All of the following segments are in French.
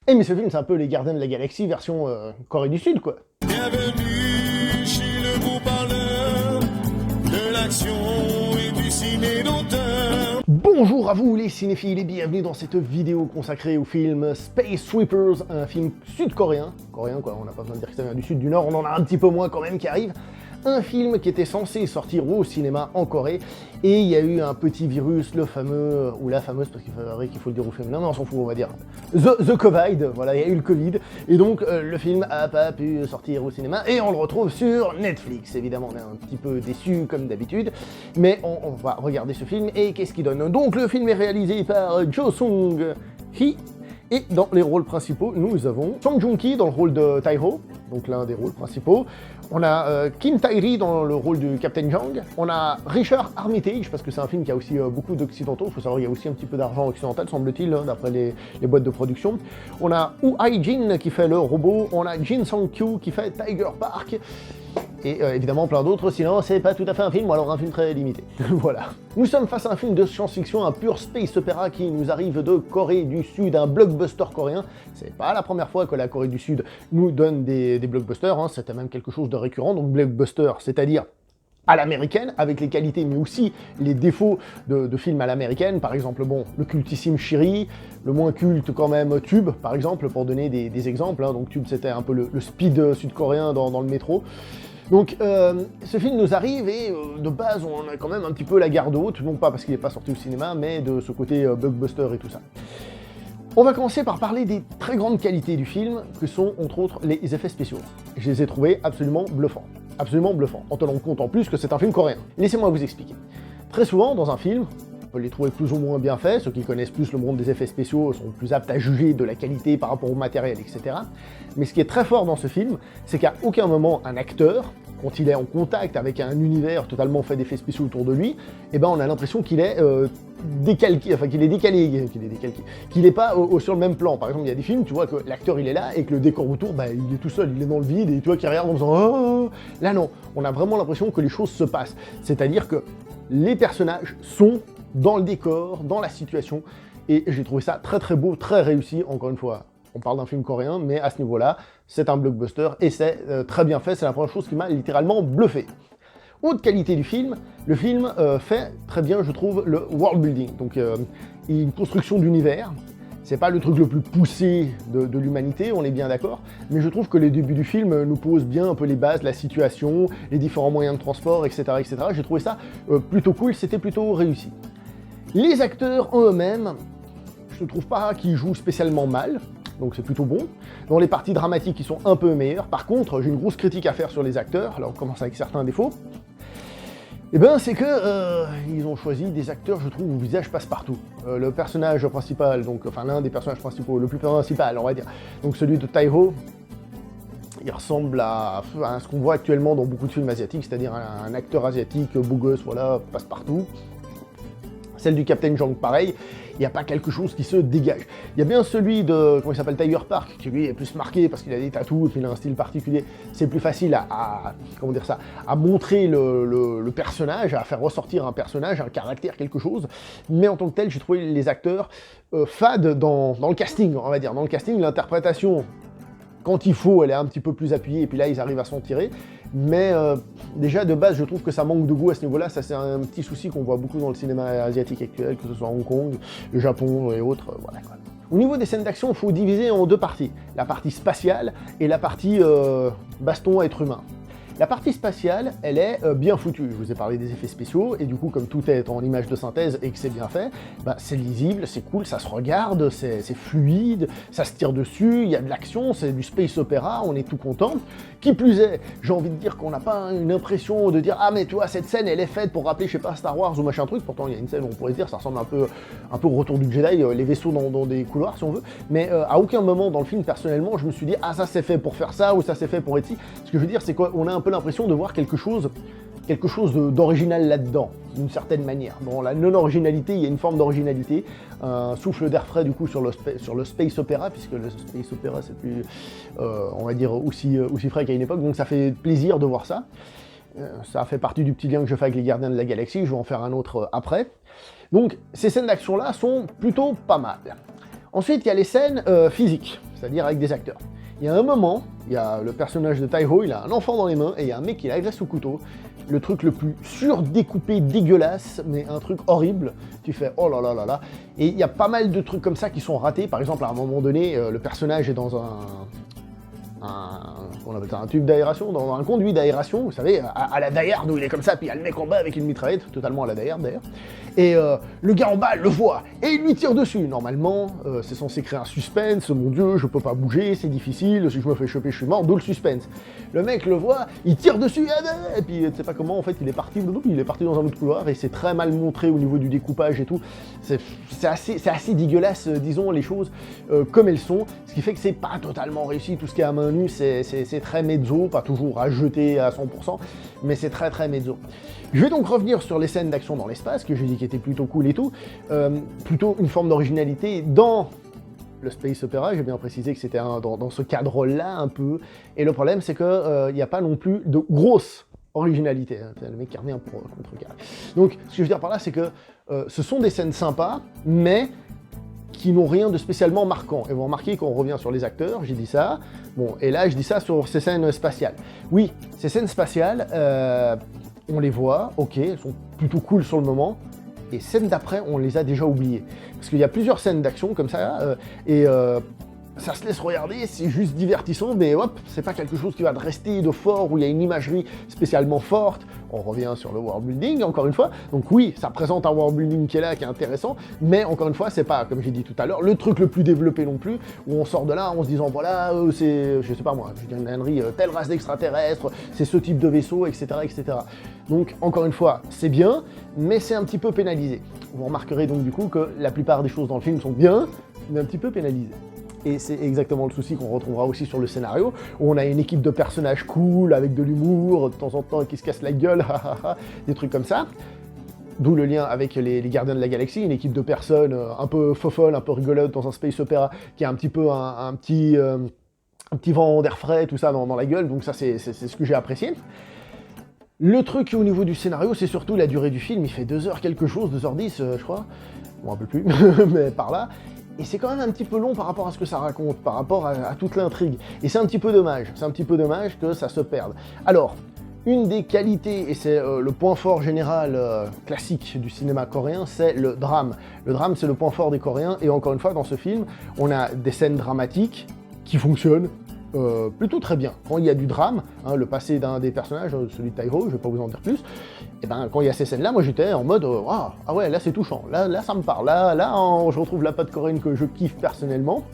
Eh mais ce film c'est un peu les Gardiens de la Galaxie version Corée du Sud quoi. Bienvenue chez le beau parleur de l'action et du ciné d'auteur. Bonjour à vous les cinéphiles et bienvenue dans cette vidéo consacrée au film Space Sweepers, un film sud-coréen. Coréen quoi, on n'a pas besoin de dire que ça vient du sud, du nord, on en a un petit peu moins quand même qui arrive. Un film qui était censé sortir au cinéma en Corée, et il y a eu un petit virus, le fameux, ou la fameuse, parce qu'il faudrait qu'il faut le dire au féminin, mais on s'en fout, on va dire, the Covid, voilà, il y a eu le Covid, et donc le film a pas pu sortir au cinéma, et on le retrouve sur Netflix, évidemment, on est un petit peu déçus comme d'habitude, mais on va regarder ce film, et qu'est-ce qu'il donne? Donc le film est réalisé par Jo Sung-hee, et dans les rôles principaux, nous avons Song Joong-ki dans le rôle de Tae-ho, donc l'un des rôles principaux. On a Kim Tae-ri dans le rôle du Captain Jang. On a Richard Armitage, parce que c'est un film qui a aussi beaucoup d'occidentaux. Il faut savoir qu'il y a aussi un petit peu d'argent occidental, semble-t-il, hein, d'après les boîtes de production. On a Woo Hae-jin qui fait le robot. On a Jin Sung-kyu qui fait Tiger Park. Et évidemment plein d'autres, sinon c'est pas tout à fait un film, ou alors un film très limité. Voilà. Nous sommes face à un film de science-fiction, un pur space opéra qui nous arrive de Corée du Sud, un blockbuster coréen. C'est pas la première fois que la Corée du Sud nous donne des blockbusters, hein. C'était même quelque chose de récurrent, donc blockbuster, c'est-à-dire à l'américaine, avec les qualités mais aussi les défauts de films à l'américaine, par exemple, bon, le cultissime Shiri, le moins culte quand même Tube, par exemple, pour donner des exemples, hein. Donc Tube c'était un peu le speed sud-coréen dans le métro. Donc ce film nous arrive et de base on a quand même un petit peu la garde haute, non pas parce qu'il n'est pas sorti au cinéma, mais de ce côté blockbuster et tout ça. On va commencer par parler des très grandes qualités du film, que sont entre autres les effets spéciaux. Je les ai trouvés absolument bluffants. Absolument bluffants, en tenant compte en plus que c'est un film coréen. Laissez-moi vous expliquer. Très souvent dans un film, on peut les trouver plus ou moins bien faits, ceux qui connaissent plus le monde des effets spéciaux sont plus aptes à juger de la qualité par rapport au matériel, etc. Mais ce qui est très fort dans ce film, c'est qu'à aucun moment un acteur, quand il est en contact avec un univers totalement fait d'effets spéciaux autour de lui, eh ben on a l'impression qu'il est décalqué, enfin qu'il est décalé, qu'il n'est pas sur le même plan. Par exemple, il y a des films, tu vois que l'acteur il est là et que le décor autour, bah, il est tout seul, il est dans le vide et tu vois qu'il regarde en faisant oh. Là non, on a vraiment l'impression que les choses se passent. C'est-à-dire que les personnages sont dans le décor, dans la situation, et j'ai trouvé ça très très beau, très réussi, encore une fois. On parle d'un film coréen, mais à ce niveau-là, c'est un blockbuster et c'est très bien fait, c'est la première chose qui m'a littéralement bluffé. Autre qualité du film, le film fait très bien, je trouve, le world building, donc une construction d'univers. C'est pas le truc le plus poussé de l'humanité, on est bien d'accord, mais je trouve que les débuts du film nous posent bien un peu les bases, la situation, les différents moyens de transport, etc. etc. J'ai trouvé ça plutôt cool, c'était plutôt réussi. Les acteurs en eux-mêmes, je ne trouve pas qu'ils jouent spécialement mal, donc c'est plutôt bon. Dans les parties dramatiques, ils sont un peu meilleurs. Par contre, j'ai une grosse critique à faire sur les acteurs, alors on commence avec certains défauts. Eh ben, c'est que ils ont choisi des acteurs, je trouve, au visage passe-partout. Le personnage principal, donc, enfin l'un des personnages principaux, le plus principal, on va dire, donc celui de Tae-ho, il ressemble à ce qu'on voit actuellement dans beaucoup de films asiatiques, c'est-à-dire un acteur asiatique beau gosse, voilà, passe-partout. Celle du Captain Jang, pareil, il n'y a pas quelque chose qui se dégage. Il y a bien celui de, comment il s'appelle, Tiger Park, qui lui est plus marqué parce qu'il a des tatous et puis il a un style particulier. C'est plus facile comment dire ça, à montrer le personnage, à faire ressortir un personnage, un caractère, quelque chose. Mais en tant que tel, j'ai trouvé les acteurs fades dans le casting, on va dire. Dans le casting, l'interprétation, quand il faut, elle est un petit peu plus appuyée, et puis là, ils arrivent à s'en tirer. Mais déjà, de base, je trouve que ça manque de goût à ce niveau-là. Ça, c'est un petit souci qu'on voit beaucoup dans le cinéma asiatique actuel, que ce soit Hong Kong, le Japon et autres. Voilà, quoi. Au niveau des scènes d'action, il faut diviser en deux parties. La partie spatiale et la partie baston être humain. La partie spatiale, elle est bien foutue. Je vous ai parlé des effets spéciaux, et du coup, comme tout est en image de synthèse et que c'est bien fait, bah, c'est lisible, c'est cool, ça se regarde, c'est fluide, ça se tire dessus, il y a de l'action, c'est du space opéra, on est tout content. Qui plus est, j'ai envie de dire qu'on n'a pas une impression de dire « Ah mais tu vois, cette scène, elle est faite pour rappeler, je sais pas, Star Wars ou machin truc », pourtant il y a une scène où on pourrait se dire, ça ressemble un peu au Retour du Jedi, les vaisseaux dans des couloirs si on veut, mais à aucun moment dans le film, personnellement, je me suis dit « Ah ça c'est fait pour faire ça » ou « Ça c'est fait pour être ci ». Ce que je veux dire, c'est qu'on a un peu l'impression de voir quelque chose d'original là-dedans, d'une certaine manière. Dans la non-originalité, il y a une forme d'originalité, un souffle d'air frais du coup sur le space opéra, puisque le space opéra c'est plus, on va dire, aussi frais qu'à une époque, donc ça fait plaisir de voir ça. Ça fait partie du petit lien que je fais avec les Gardiens de la Galaxie, je vais en faire un autre après. Donc ces scènes d'action-là sont plutôt pas mal. Ensuite, il y a les scènes physiques, c'est-à-dire avec des acteurs. Il y a un moment, il y a le personnage de Tai-Ho, il a un enfant dans les mains, et il y a un mec qui l'agresse au couteau. Le truc le plus surdécoupé, dégueulasse, mais un truc horrible. Tu fais oh là là là là. Et il y a pas mal de trucs comme ça qui sont ratés. Par exemple, à un moment donné, le personnage est dans on appelle ça un tube d'aération, dans un conduit d'aération, vous savez, à la Die Hard où il est comme ça, puis il y a le mec en bas avec une mitraillette, totalement à la Die Hard d'ailleurs. Et le gars en bas le voit, et il lui tire dessus. Normalement, c'est censé créer un suspense, mon dieu, je peux pas bouger, c'est difficile, si je me fais choper, je suis mort, d'où le suspense. Le mec le voit, il tire dessus, et puis tu sais pas comment, en fait, il est parti dans un autre couloir, et c'est très mal montré au niveau du découpage et tout. C'est assez dégueulasse, disons les choses comme elles sont, ce qui fait que c'est pas totalement réussi, tout ce qui est à main nue, c'est très mezzo, pas toujours à jeter à 100%, mais c'est très très mezzo. Je vais donc revenir sur les scènes d'action dans l'espace, que j'ai dit qui étaient plutôt cool et tout, plutôt une forme d'originalité dans le space opéra, j'ai bien précisé que c'était dans ce cadre-là un peu, et le problème c'est que il n'y a pas non plus de grosse originalité, hein. C'est le mec qui revient pour contrecarrer. Donc ce que je veux dire par là, c'est que ce sont des scènes sympas, mais qui n'ont rien de spécialement marquant. Et vous remarquez qu'on revient sur les acteurs, j'ai dit ça, bon, et là je dis ça sur ces scènes spatiales. Oui, ces scènes spatiales, on les voit, ok, elles sont plutôt cool sur le moment, et scènes d'après, on les a déjà oubliées. Parce qu'il y a plusieurs scènes d'action comme ça, ça se laisse regarder, c'est juste divertissant, mais hop, c'est pas quelque chose qui va rester de fort, où il y a une imagerie spécialement forte. On revient sur le world building, encore une fois. Donc oui, ça présente un world building qui est là, qui est intéressant, mais encore une fois, c'est pas, comme j'ai dit tout à l'heure, le truc le plus développé non plus, où on sort de là en se disant, voilà, c'est, je sais pas moi, je dis une ânerie, telle race d'extraterrestres, c'est ce type de vaisseau, etc., etc. Donc, encore une fois, c'est bien, mais c'est un petit peu pénalisé. Vous remarquerez donc du coup que la plupart des choses dans le film sont bien, mais un petit peu pénalisées. Et c'est exactement le souci qu'on retrouvera aussi sur le scénario, où on a une équipe de personnages cool, avec de l'humour, de temps en temps qui se cassent la gueule, des trucs comme ça. D'où le lien avec les Gardiens de la Galaxie, une équipe de personnes un peu fofolles, un peu rigolotes dans un space opéra, qui a un petit peu un petit vent d'air frais, tout ça dans la gueule, donc ça c'est ce que j'ai apprécié. Le truc au niveau du scénario, c'est surtout la durée du film, il fait 2h quelque chose, 2h10 je crois, bon un peu plus, mais par là. Et c'est quand même un petit peu long par rapport à ce que ça raconte, par rapport à toute l'intrigue. Et c'est un petit peu dommage que ça se perde. Alors, une des qualités, et c'est le point fort général classique du cinéma coréen, c'est le drame. Le drame, c'est le point fort des Coréens, et encore une fois, dans ce film, on a des scènes dramatiques qui fonctionnent plutôt très bien. Quand il y a du drame, hein, le passé d'un des personnages, celui de Tai-Ho, je vais pas vous en dire plus, et ben quand il y a ces scènes-là, moi j'étais en mode ah ouais, là c'est touchant, là ça me parle, là je retrouve la patte coréenne que je kiffe personnellement,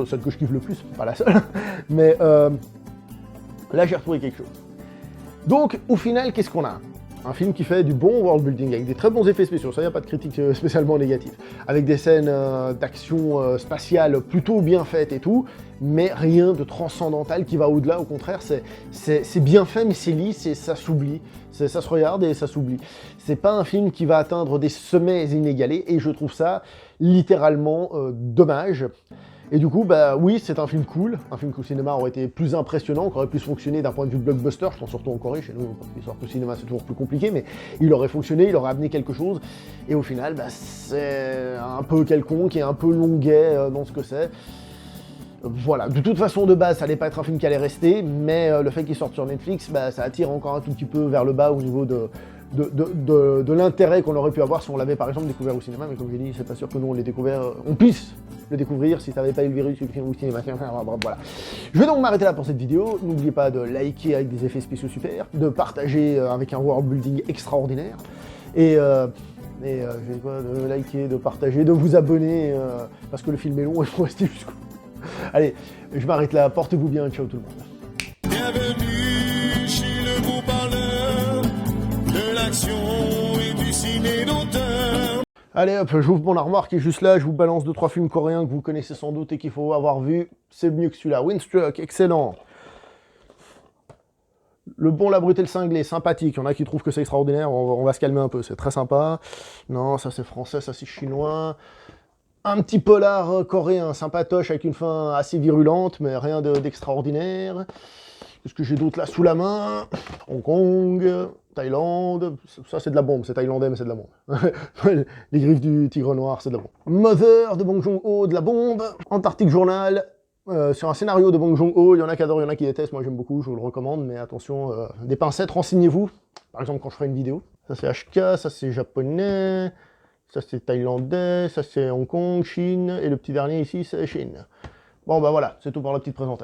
celle que je kiffe le plus, pas la seule, mais là j'ai retrouvé quelque chose. Donc au final, qu'est-ce qu'on a ? Un film qui fait du bon world building, avec des très bons effets spéciaux, ça y a pas de critique spécialement négative, avec des scènes d'action spatiale plutôt bien faites et tout, mais rien de transcendantal qui va au-delà, au contraire, c'est bien fait, mais c'est lisse et ça s'oublie, ça se regarde et ça s'oublie. C'est pas un film qui va atteindre des sommets inégalés, et je trouve ça littéralement dommage. Et du coup, bah oui, c'est un film cool, un film qui au cinéma aurait été plus impressionnant, qui aurait pu fonctionner d'un point de vue blockbuster, je pense surtout en Corée, chez nous, parce qu'ils sortent au cinéma, c'est toujours plus compliqué, mais il aurait fonctionné, il aurait amené quelque chose, et au final, bah, c'est un peu quelconque et un peu longuet dans ce que c'est. Voilà, de toute façon, de base, ça allait pas être un film qui allait rester, mais le fait qu'il sorte sur Netflix, bah, ça attire encore un tout petit peu vers le bas au niveau de l'intérêt qu'on aurait pu avoir si on l'avait par exemple découvert au cinéma, mais comme j'ai dit, c'est pas sûr que nous on l'ait découvert, on puisse le découvrir si t'avais pas eu le virus au cinéma. Voilà. Je vais donc m'arrêter là pour cette vidéo. N'oubliez pas de liker avec des effets spéciaux super, de partager avec un world building extraordinaire, et j'ai quoi, de liker, de partager, de vous abonner, parce que le film est long et il faut rester jusqu'au bout. Allez, je m'arrête là, portez-vous bien, ciao tout le monde. Bienvenue chez le beau parleur de l'action et du ciné d'auteur. Allez hop, j'ouvre mon armoire qui est juste là, je vous balance 2-3 films coréens que vous connaissez sans doute et qu'il faut avoir vu. C'est mieux que celui-là. Windstruck, excellent. Le bon, la brute et le cinglé, sympathique. Il y en a qui trouvent que c'est extraordinaire, on va se calmer un peu, c'est très sympa. Non, ça c'est français, ça c'est chinois. Un petit polar coréen, sympatoche, avec une fin assez virulente, mais rien d'extraordinaire. Qu'est-ce que j'ai d'autre là sous la main? Hong Kong, Thaïlande, ça c'est de la bombe, c'est thaïlandais mais c'est de la bombe. Les griffes du tigre noir, c'est de la bombe. Mother de Bong Joon-ho, de la bombe. Antarctic Journal, sur un scénario de Bong Joon-ho, il y en a qui adorent, il y en a qui détestent, moi j'aime beaucoup, je vous le recommande, mais attention, des pincettes, renseignez-vous, par exemple quand je ferai une vidéo. Ça c'est HK, ça c'est japonais, ça c'est thaïlandais, ça c'est Hong Kong, Chine, et le petit dernier ici c'est Chine. Bon bah voilà, c'est tout pour la petite présentation.